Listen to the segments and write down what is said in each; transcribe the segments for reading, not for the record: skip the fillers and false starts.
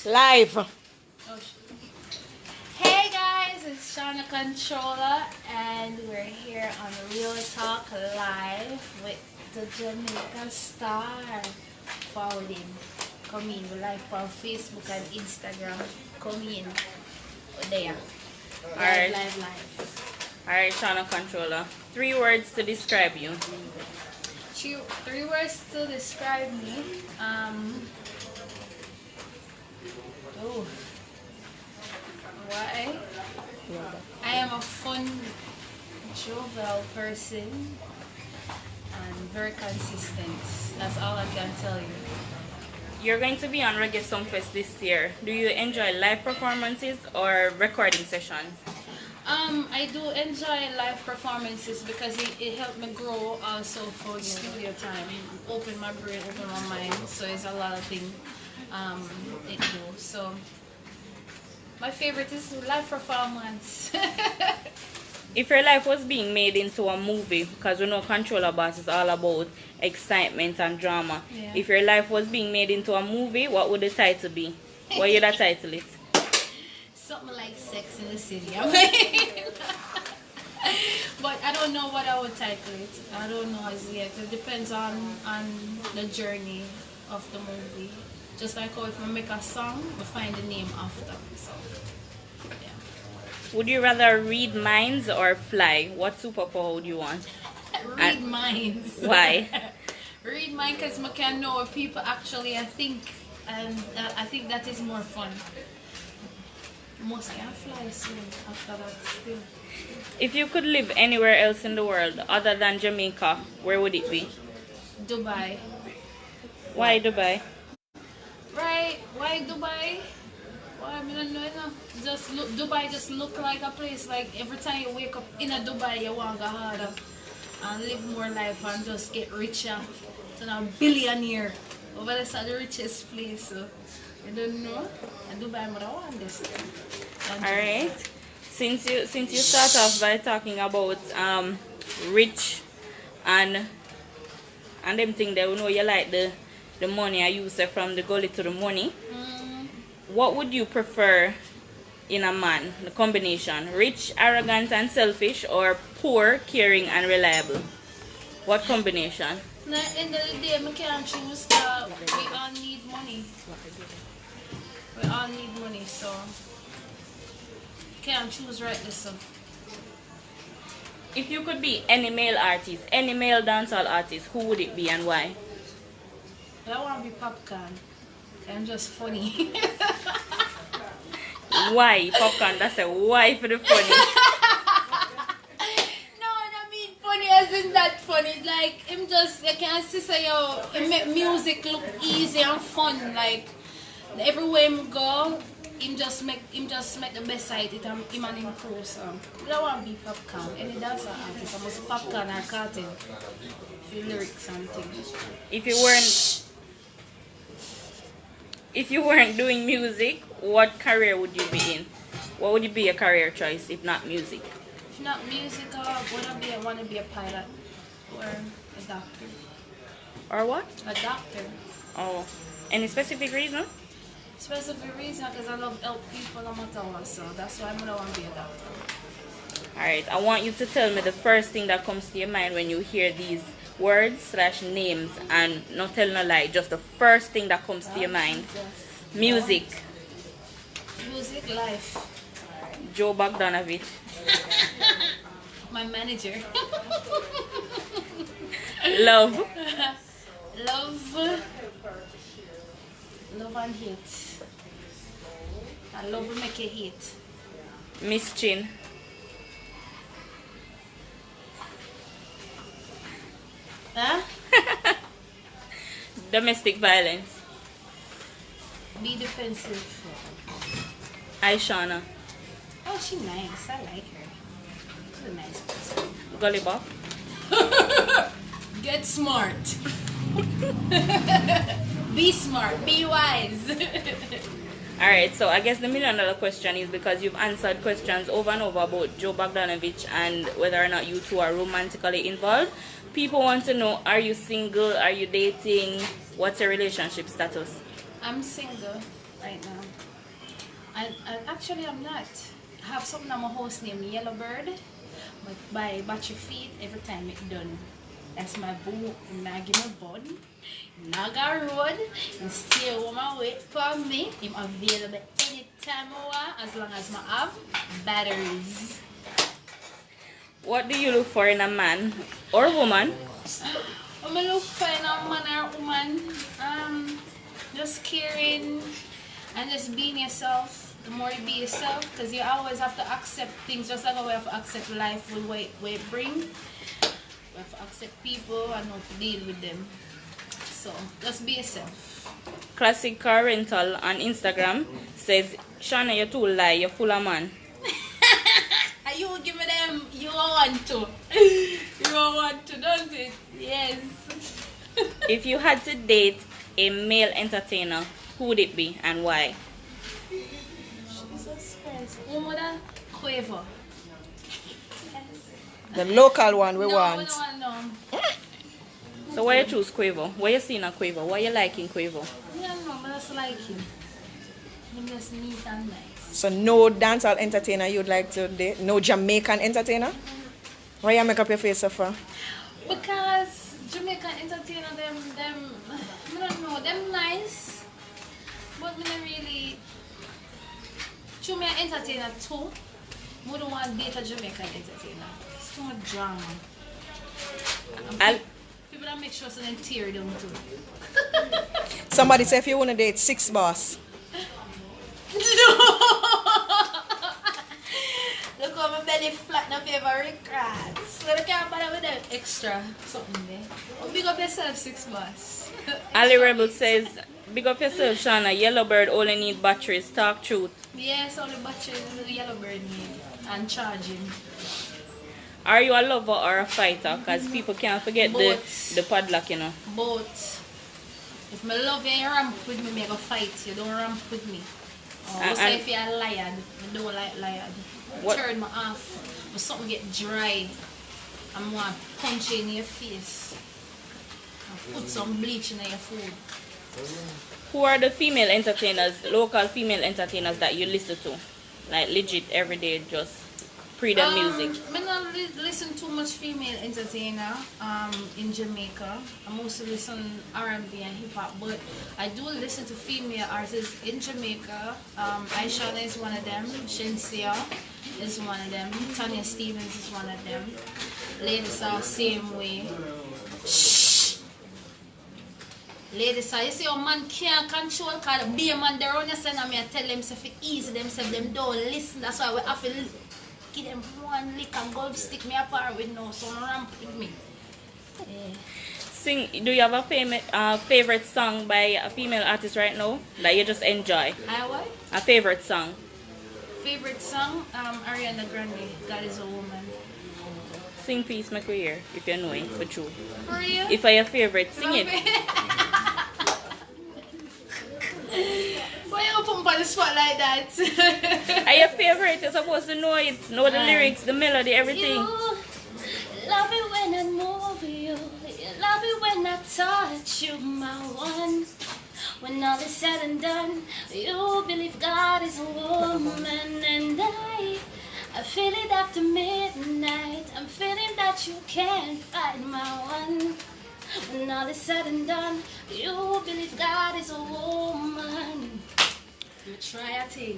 Live. Oh, hey guys, it's Shauna Controller, and we're here on Real Talk Live with the Jamaican star. Forward in. Come in. We're live on Facebook and Instagram. Come in. There. Alright. Live. Alright, Shauna Controller. 3 words to describe you. 3 words to describe me. Oh. Why? I am a fun, jovial person and very consistent. That's all I can tell you. You're going to be on Reggae Sumfest this year. Do you enjoy live performances or recording sessions? I do enjoy live performances because it helped me grow also for studio time. Open my brain, open my mind. So it's a lot of things it do. So my favorite is live performance. If your life was being made into a movie, because we know Controller Boss is all about excitement and drama. Yeah. If your life was being made into a movie, what would the title be? What would you title it? Something like Sex in the City. I mean, but I don't know what I would title it. I don't know as yet. It depends on the journey of the movie. Just like how if we make a song, we find the name after. So, yeah. Would you rather read minds or fly? What superpower would you want? Read minds. Why? Read minds because I can know what people actually think, and I think that is more fun. Most can fly soon after that still. If you could live anywhere else in the world other than Jamaica, where would it be? Dubai. Why Dubai? Right? Why Dubai? Well, I don't know. Just look, Dubai just look like a place like every time you wake up in a Dubai, you want to go harder and live more life and just get richer. So now billionaire. Over there, the richest place. So I don't know. And Dubai, but I want this. Alright. Since you start off by talking about rich and them thing that we know you like the money I use from the gully to the money. What would you prefer in a man? The combination rich, arrogant and selfish, or poor, caring and reliable? What combination? At the end of the day, I can't choose because we all need money. We all need money, so can't choose right this one. If you could be any male artist, any male dancehall artist, who would it be and why? I want to be Popcaan. I'm just funny. Why Popcaan? That's a why for the funny. No, I mean funny as in that funny. Like him just, I can't see say yo, it make music look easy and fun. Like everywhere him go, him just make the best side it and him and him crew. So I want to be Popcaan. Any dancer artist, I must Popcaan or Carton. For lyrics and things. If you weren't doing music, what career would you be in? What would be your career choice if not music? If not music, I want to be a pilot or a doctor. Or what? A doctor. Oh, any specific reason? Specific reason because I love help people no matter what, so that's why I want to be a doctor. Alright, I want you to tell me the first thing that comes to your mind when you hear these words / names, and not tell no lie, just the first thing that comes to your mind. Music. Music, life. Joe Bogdanovich. My manager. Love. Love and hate. I love will make you hate. Miss Chyn. Huh? Domestic violence. Be defensive. Hi Shauna. Oh, she's nice. I like her. She's a nice person. Gully Bop. Get smart. Be smart. Be wise. Alright, so I guess the $1 million question is because you've answered questions over and over about Joe Bogdanovich and whether or not you two are romantically involved. People want to know, are you single? Are you dating? What's your relationship status? I'm single. right now. Actually, I'm not. I have something on my house named Yellowbird. But by battery feed every time it's done. That's my boo. And I give me bun. Naga road. And stay home and wait for me. I'm available anytime I want, as long as I have batteries. What do you look for in a man or woman? I'm look for in a man or woman. Just caring and just being yourself. The more you be yourself, because you always have to accept things, just like how we have to accept life with what it brings. We have to accept people and how to deal with them. So just be yourself. Classic Car Rental on Instagram says, Shauna, you're too lie, you're full of man. And you give me them, you want to. You want to, don't it? Yes. If you had to date a male entertainer, who would it be and why? Jesus Christ. Who would I? Quavo. The local one we No, want. we don't want no. So why you choose Quavo? Why you seeing a Quavo? Why you liking Quavo? Yeah, no, but I just like him. Him just neat and nice. So no dancehall entertainer you'd like to date? No Jamaican entertainer? Why you make up your face so far? Because Jamaican entertainer, them, I don't know, them nice. But me not really. Jamaican entertainer too. I don't want to date a Jamaican entertainer. It's too much drama. And people that make sure so they tear down too. Somebody say if you want to date 6 boss. No! Look how my belly flat, no favorite crabs. So I can't bother with that extra something there. Oh, big up yourself, 6 boss. Ali Rebel says, big up yourself, Shauna. Yellowbird only need batteries. Talk truth. Yes, only batteries the Yellowbird need and charging. Are you a lover or a fighter? Because people can't forget Both. the padlock, you know. But if my love you, you ramp with me, I go fight. You don't ramp with me. Oh, so if you're a liar, I don't like liar. Turn me off. But something get dry. I'm going to punch you in your face. And put some bleach in your food. Who are the female entertainers, local female entertainers that you listen to? Like legit every day, just pre the music. I don't listen too much female entertainer in Jamaica. I mostly listen R&B and hip hop, but I do listen to female artists in Jamaica. Shauna is one of them. Shenseea is one of them. Tanya Stevens is one of them. Ladies are same way. Shh. Ladies, you see how man can't control, because be a man there on your side and me I tell them if it easy themselves, them don't listen. That's why we have to give them one lick and golf stick me apart with no, so ramp with me. Yeah. Do you have a favorite song by a female artist right now that you just enjoy? I what? A favorite song? Favorite song? Ariana Grande, God is a Woman. Sing Peace, make we hear, if you know it, for true. For real? If I your favorite, sing it. Why you put me on the spot like that? Are your favorite? You're supposed to know it, know the lyrics, the melody, everything. You love it when I move you. You love it when I touch you, my one. When all is said and done, you believe God is a woman, and I feel it after midnight. I'm feeling that you can't fight my one. When all is said and done, you believe God is a woman. You try a thing.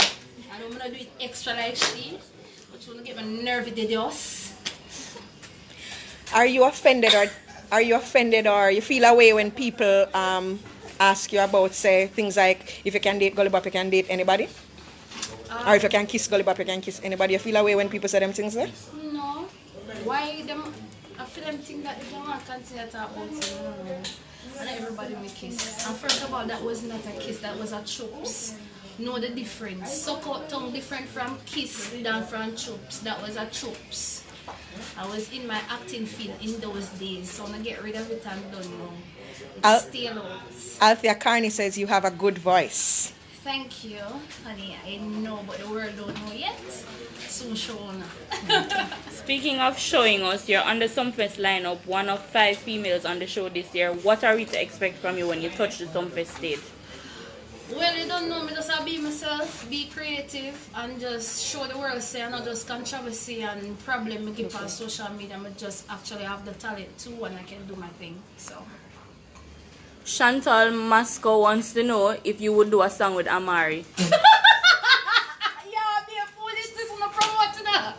I don't want to do it extra like she, but you want to get my nerve with the dust. Are you offended or you feel away when people ask you about, say, things like if you can date Gully Bop, you can date anybody? Or if you can kiss Gully Bop, you can kiss anybody? You feel away when people say them things there? No. Why them? I feel them think that if you want to continue to talk about it, no. And everybody will kiss. And first of all, that was not a kiss, that was a chops. Know the difference. Suck out tongue different from kiss than from chops. That was a chops. I was in my acting field in those days, so I'm going to get rid of it and done now. It's still out. Althea Carney says you have a good voice. Thank you, honey. I know, but the world don't know yet. Soon, Shauna. Speaking of showing us, you're on the Sumfest lineup, one of 5 females on the show this year. What are we to expect from you when you touch the Sumfest stage? Well, you don't know me, just be myself, be creative, and just show the world, say, not just controversy and problem me give on social media, I just actually have the talent too, and I can do my thing, so. Chantal Masco wants to know if you would do a song with Amari. Yeah, be a foolishness, I'm not promoting that.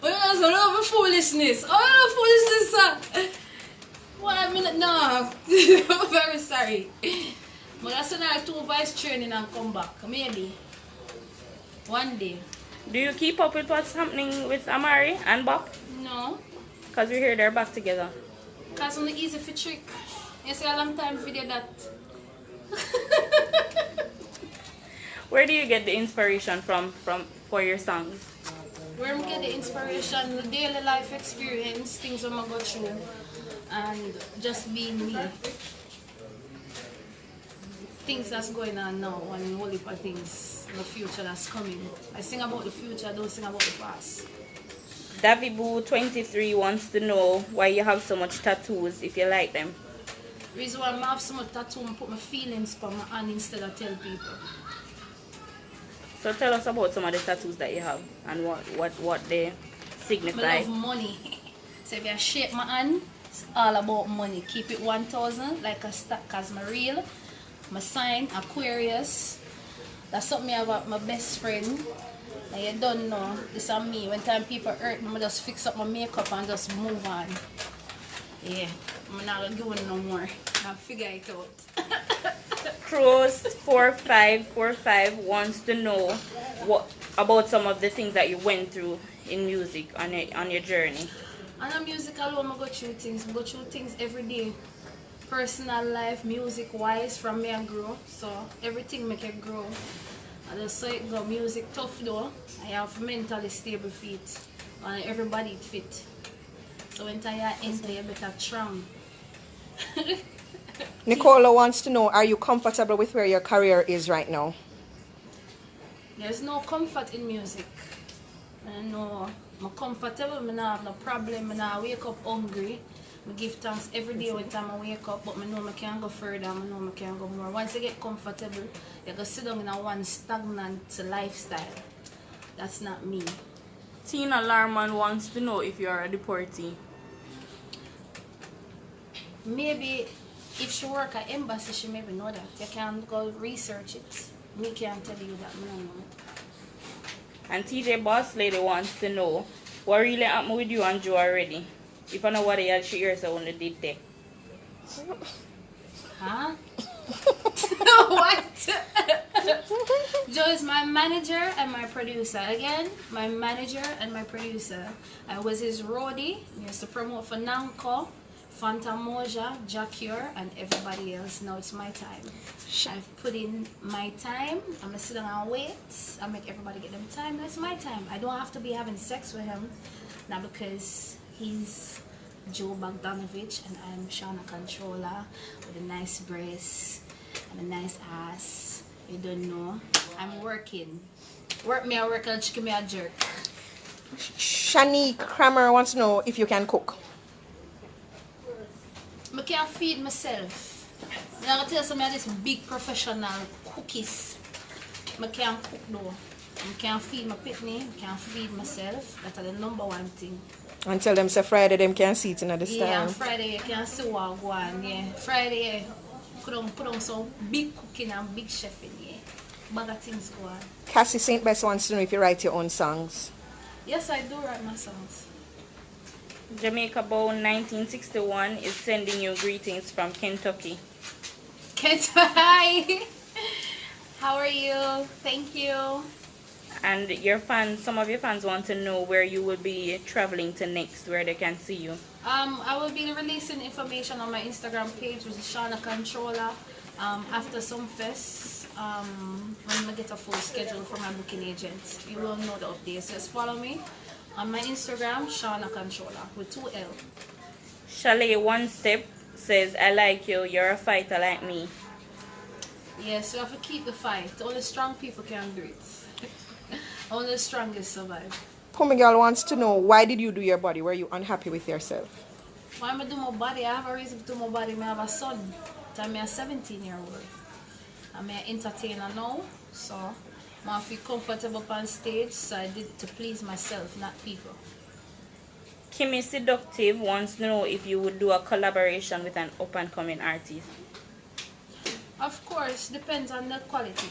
Well, that's a lot of foolishness. Oh, foolishness, 1 minute, no. I'm very sorry. But that's another 2 voice training and come back. Maybe. One day. Do you keep up with what's happening with Amari and Bob? No. Because we hear they're back together. Because it's easy for trick. You see a long time video that. Where do you get the inspiration from for your songs? Where I get the inspiration, the daily life experience, things I'm going to go through, and just being me. Things that's going on now and whole heap of things in the future that's coming. I sing about the future, I don't sing about the past. Davy Boo 23 wants to know why you have so much tattoos if you like them. The reason why I have so much tattoo, I put my feelings on my hand instead of tell people. So tell us about some of the tattoos that you have and what they signify. I love money. So if I shake my hand, it's all about money. Keep it 1,000 like a stack because my real. My sign, Aquarius. That's something I have with my best friend. And you don't know, this is me. When time people hurt me, I just fix up my makeup and just move on. Yeah, I'm not going no more. I'll figure it out. Crows 4545 wants to know what about some of the things that you went through in music on your journey. On a music alone, I go through things. I go through things every day. Personal life, music wise, from me I grow. So everything make it grow. I just say it go music tough though. I have mentally stable feet. And everybody fit. So when I enter, you better strong. Nicola wants to know, are you comfortable with where your career is right now? There's no comfort in music. I know I'm comfortable, I don't have no problem, I don't wake up hungry. I give thanks every day when time I wake up, but I know I can go further, I know I can go more. Once you get comfortable, you can sit down in a one stagnant lifestyle. That's not me. Tina Larman wants to know if you are a deportee. Maybe if she work at embassy, she maybe know that. You can go research it. Me can't tell you that, no. And TJ Boss Lady wants to know what really happened with you and Joe already. If I know what they she hears on the deep tech. Huh? What? Joe is my manager and my producer. Again, my manager and my producer. I was his roadie. He used to promote for Nanko, Fanta Moja, Jacure, and everybody else. Now it's my time. I've put in my time. I'm gonna sit down and wait. I make everybody get them time. That's my time. I don't have to be having sex with him. Not because he's Joe Bogdanovich and I'm Shauna Controller with a nice breast and a nice ass. You don't know. I'm working. Work me a work and chicken me a jerk. Shani Kramer wants to know if you can cook. I can't feed myself. I'm going to tell some of this big professional cookies. I can't cook though. I can't feed my pitney. I can't feed myself. That's the #1 thing. And tell them say Friday them can see it in the style. Yeah, Friday you can see what go on. Yeah, Friday put on some big cooking and big chefing. Yeah, bag of things go on. Cassie St. Bess wants to know if you write your own songs. Yes, I do write my songs. Jamaica Bow 1961 is sending you greetings from Kentucky. Hi. How are you? Thank you. And your fans, some of your fans want to know where you will be traveling to next, where they can see you. I will be releasing information on my Instagram page, which is Shauna Controller, after some fest. When I get a full schedule from my booking agent, you will know the updates. Just follow me on my Instagram, Shauna Controller, with 2 L. Chalet One Step says, I like you, you're a fighter like me. Yes, you have to keep the fight. Only strong people can do it. Only the strongest survive. Pummy Girl wants to know, why did you do your body? Were you unhappy with yourself? Why am I do my body? I have a reason to do my body. I have a son. I'm a 17-year-old. I'm an entertainer now, so I feel comfortable on stage, so I did it to please myself, not people. Kimmy Seductive wants to know if you would do a collaboration with an up-and-coming artist. Of course, depends on the quality.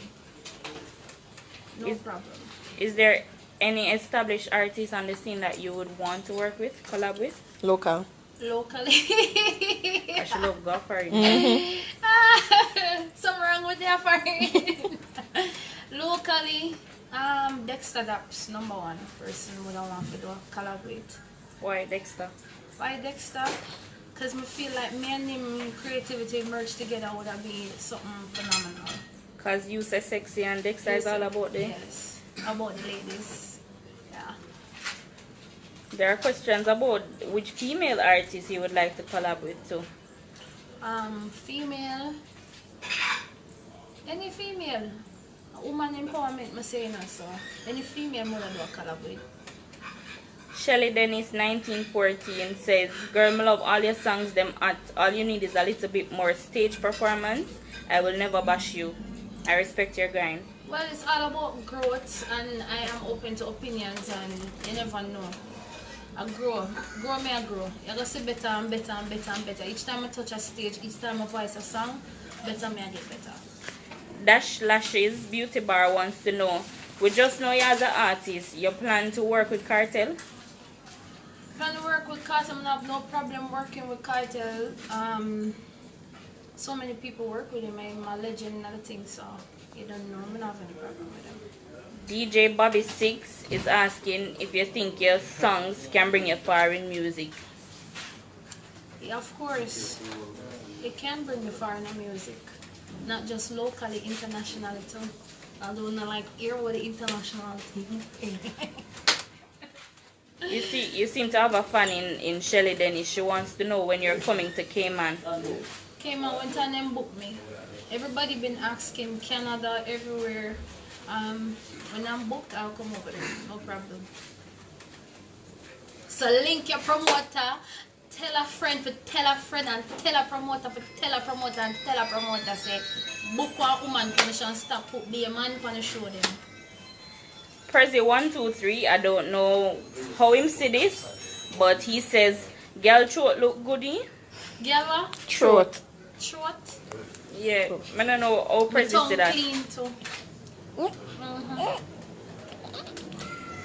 No problem. Is there any established artist on the scene that you would want to work with, collab with? Local. Locally. I should love go for it. Something wrong with their foreign. Locally, Dexter Daps, number one person we don't want to do a collab with. Why Dexter? Why Dexter? Because I feel like me and him creativity merged together would have been something phenomenal. Because you say sexy and Dexter is all about the... Yes, about the ladies. Yeah. There are questions about which female artist you would like to collab with too. Female. Any female. Woman empowerment, I say no, so any female I do a collab with. Shelly Dennis 1914 says, girl, I love all your songs, them at all you need is a little bit more stage performance. I will never bash you. I respect your grind. Well, it's all about growth, and I am open to opinions, and you never know. I grow me I grow. You're gonna see better and better and better and better. Each time I touch a stage, each time I voice a song, better me I get better. Dash Lashes Beauty Bar wants to know, we just know you as an artist, you plan to work with Cartel? Plan to work with Cartel, I have no problem working with Cartel. So many people work with him, I'm a legend and other things, so you don't know, I don't have any problem with him. DJ Bobby 6 is asking if you think your songs can bring you far in music. Yeah, of course. It can bring me far in the music. Not just locally, internationally too. Although not like here with the international thing. You seem to have a fan in Shelly Dennis. She wants to know when you're coming to Cayman. Cayman went on and booked me. Everybody been asking, Canada, everywhere. When I'm booked, I'll come over there. No problem. So link your promoter. Tell a friend for tell a friend and tell a promoter for tell a promoter and tell a promoter say book one woman permission stop put be a man for the show them. Percy 123, I don't know how him see this, but he says girl throat look goodie. Girl Throat. Throat. Yeah, I don't know how Percy see that. Clean too.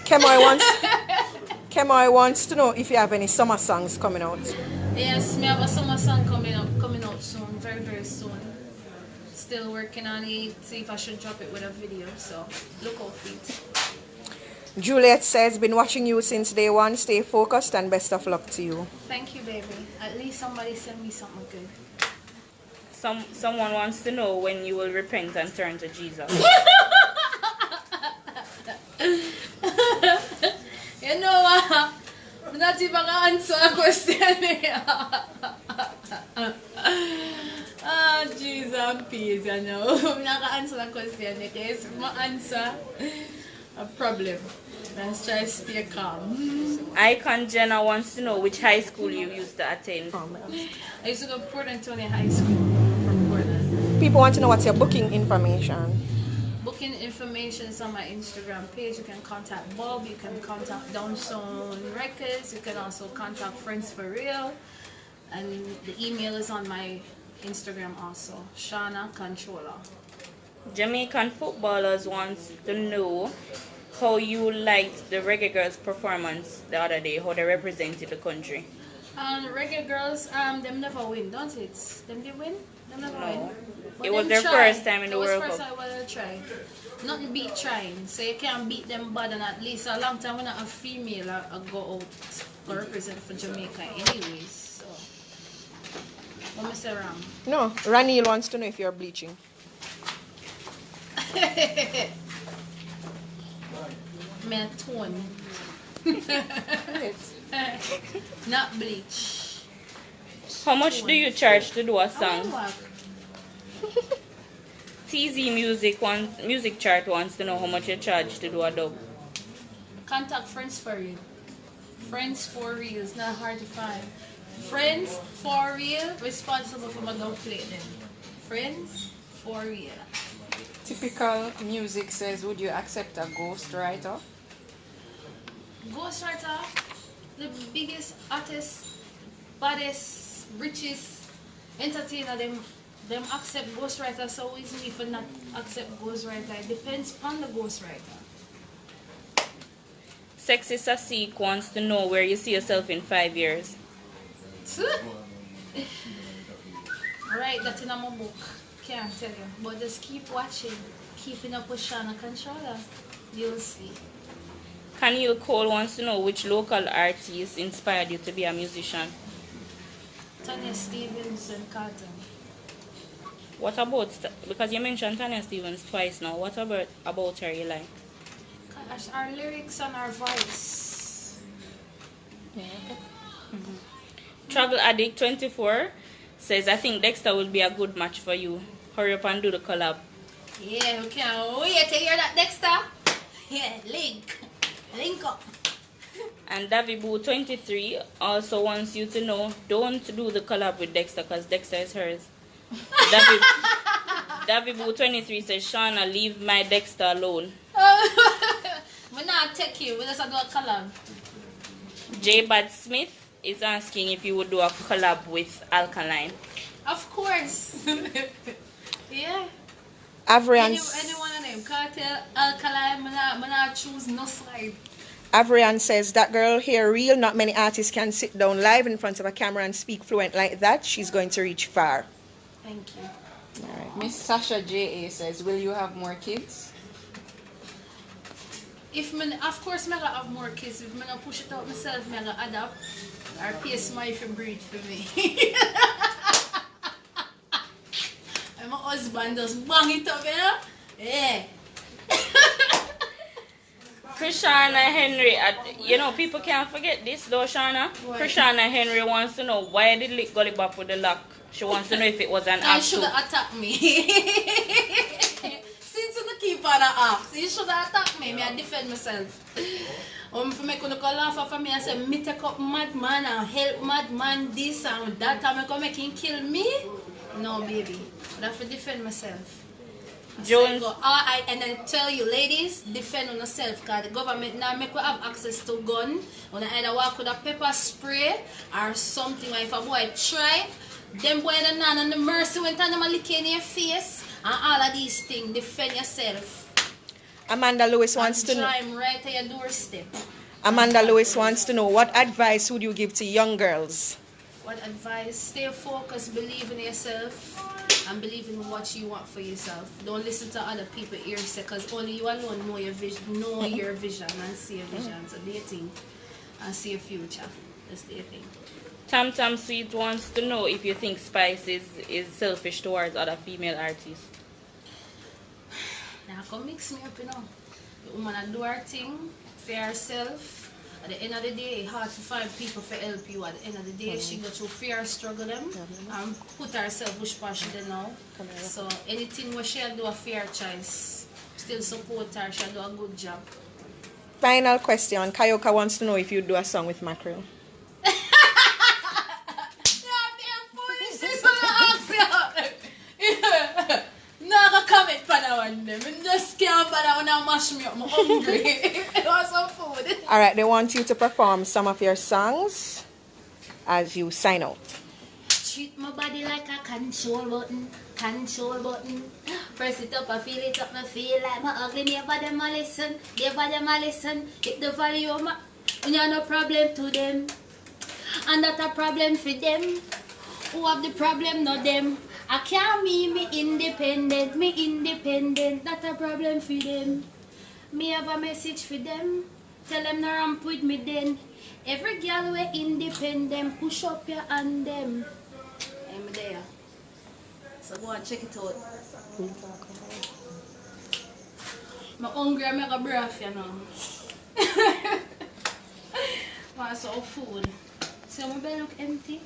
Kemoy wants to know if you have any summer songs coming out. Yes, me have a summer song coming out soon, very very soon. Still working on it, see if I should drop it with a video, so look out for it. Juliet says, been watching you since day one. Stay focused and best of luck to you. Thank you, baby. At least somebody sent me something good. Someone wants to know when you will repent and turn to Jesus. You know what? I'm not even going to answer a question. Oh, Jesus and peace, you know. I'm not going to answer a question because my answer a problem. Let's try to stay calm. Icon Jenna wants to know which high school you used to attend. I used to go to Port Antonio High School from Portland. People want to know what's your booking information. Booking information is on my Instagram page. You can contact Bob, you can contact Downstone Records, you can also contact Friends for Real, and the email is on my Instagram also, Shauna Controller. Jamaican footballers wants to know how you liked the Reggae Girls performance the other day, how they represented the country. Reggae Girls, them never win, don't it? Them they win? Them never win. But It was them their try. first time in the It was World first Cup. time they try. Nothing beat trying. So you can't beat them bad, and at least a long time when a female go out or represent for Jamaica anyways. So what me say wrong? No, Ranil wants to know if you're bleaching. Me a tone. Not bleach. How much do you charge to do a song? I TZ Music Chart wants to know how much you charge to do a dub. Contact Friends for Real. Friends for Real. It's not hard to find. Friends for Real, responsible for my dub play them. Friends for Real. Typical music says, would you accept a ghostwriter? Ghostwriter, the biggest artist, baddest, richest entertainer, them accept ghostwriter, so it's me for not accept ghostwriter. It depends on the ghostwriter. Sexy Sasik wants to know where you see yourself in 5 years. Write that in my book. Can't tell you. But just keep watching. Keeping up with Shauna Controller. You'll see. Camille Cole wants to know which local artist inspired you to be a musician. Tanya Stevens and Carlton. What about, because you mentioned Tanya Stevens twice now, what about her you like? Gosh, our lyrics and our voice. Yeah. Travel Addict 24 says, I think Dexter would be a good match for you. Hurry up and do the collab. Yeah, we can't wait to hear that, Dexter. Yeah, link up. And Davy Boo 23 also wants you to know, don't do the collab with Dexter because Dexter is hers. Davy Boo 23 says, Shauna, leave my Dexter alone. We're not take you, we just do a collab. J. Bad Smith is asking if you would do a collab with Alkaline. Of course. Yeah. Avrian, Anyone of them, Cartel, Alkaline, I'm not choose no side. Avrian says, that girl here real, not many artists can sit down live in front of a camera and speak fluent like that. She's going to reach far. Thank you. All right. Miss Sasha J.A. says, will you have more kids? Of course, I'm going to have more kids. If I don't push it out myself, I'm going to adapt or pay somebody for breed for me. And my husband just bang it up, yeah? Krishana Henry, you know, people can't forget this though, Shauna. What? Krishana Henry wants to know why did Lick Gully Bop with the lock? She wants to know if it was an You act should too. have attacked me. Since you keep on ask, you should have attacked me. I defend myself. If I make laugh at me and say, me take up madman and help madman this and that, and I make him kill me? No, baby. I have to defend myself. Jones. So and then tell you, ladies, defend on yourself because the government now make you have access to gun. When I either walk with a pepper spray or something, or if a boy try, them boy the nan and the mercy when time them lick in your face and all of these things, defend yourself. Amanda Lewis wants to know. Drive right at your doorstep. Amanda Lewis wants to know, what advice would you give to young girls? What advice? Stay focused, believe in yourself, and believe in what you want for yourself. Don't listen to other people ears because only you alone know your vision, and see your vision. So do your thing and see your future. That's the thing. Tam Tam Sweet wants to know if you think Spice is selfish towards other female artists. Now come mix me up, you know. The woman do her thing for herself. At the end of the day, it's hard to find people for help you. At the end of the day, she go through fear, struggle them, and put herself which part she did now. So anything where she do a fair choice, still support her, she do a good job. Final question. Kayoka wants to know if you do a song with Mackerel. No, I can comment for that one. I just can't for that one and mash me up. I'm hungry. It was some food. All right, they want you to perform some of your songs as you sign out. Treat my body like a control button. Control button. Press it up, I feel it up, I feel like my ugly neighbor them a listen. Neighbor them a listen. Hit the volume up. When you have no problem to them. And that's a problem for them. Who have the problem, not them. I can't me independent, that's a problem for them. Me have a message for them, tell them no ramp with me then. Every girl we independent, push up your hand them. I'm there. So go and check it out. I'm hungry, I'm a breath, you know. Want some food. See my belly look empty?